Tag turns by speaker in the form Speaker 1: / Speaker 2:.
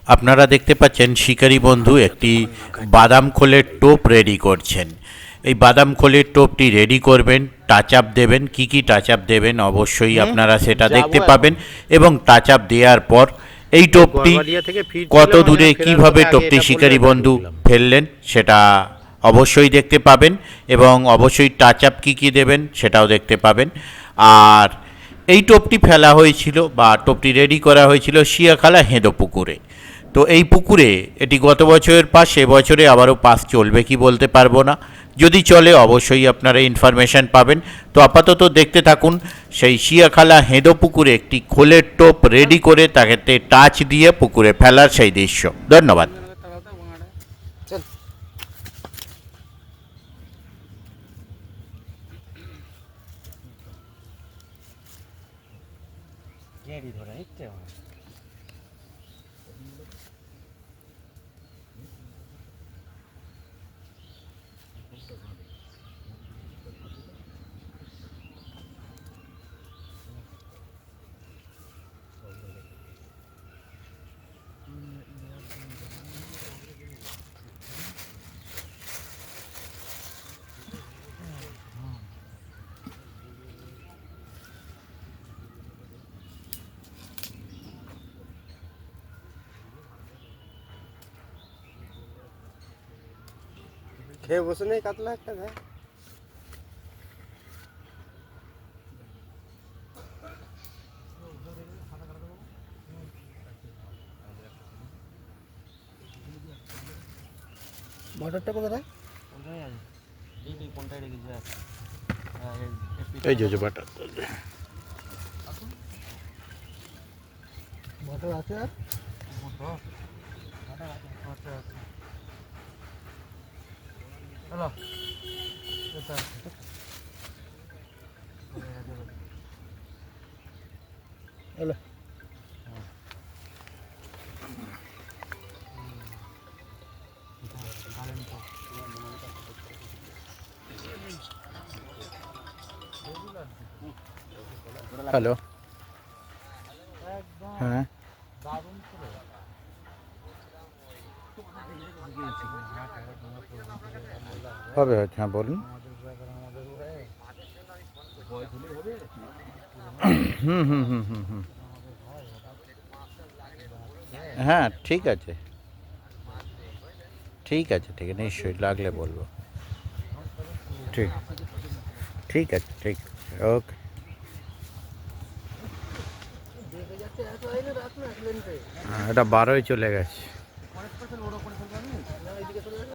Speaker 1: আপনারা দেখতে পাচ্ছেন শিকারী বন্ধু একটি বাদাম খোলের টোপ রেডি করছেন। এই বাদাম খোলের টোপটি রেডি করবেন, টাচ আপ দেবেন। কি টাচ আপ দেবেন অবশ্যই আপনারা সেটা দেখতে পাবেন, এবং টাচ আপ দেওয়ার পর এই টোপটি কত দূরে কিভাবে টোপটি শিকারী বন্ধু ফেললেন সেটা অবশ্যই দেখতে পাবেন, এবং অবশ্যই টাচ আপ কী দেবেন সেটাও দেখতে পাবেন। আর এই টোপটি ফেলা হয়েছিল বা টোপটি রেডি করা হয়েছিল শিয়াখালা হেঁদো পুকুরে। তো এই পুকুরে এটি গত বছরের পাস, এবছরে আবারও পাস চলবে কি বলতে পারবো না। যদি চলে অবশ্যই আপনারা ইনফরমেশান পাবেন। তো আপাতত দেখতে থাকুন সেই শিয়াখালা হেঁদো পুকুরে একটি খোলের টোপ রেডি করে তাকে টাচ দিয়ে পুকুরে ফেলার সেই দৃশ্য। ধন্যবাদ।
Speaker 2: খেয়ে বসে নেই কাতলা একটা ভাই। মোটরটা কোথায়?
Speaker 1: এই যে বাটার
Speaker 2: মোটর আছে আর হ্যালো হ্যালো
Speaker 1: হ্যালো। হ্যাঁ হবে হয়তো, হ্যাঁ বলুন। হুম হুম হুম হুম হুম হ্যাঁ ঠিক আছে, ঠিক আছে, ঠিক আছে, নিশ্চয়ই লাগলে বলবো। ঠিক ঠিক আছে, ঠিক আছে, ওকে। এটা 12ই চলে গেছে।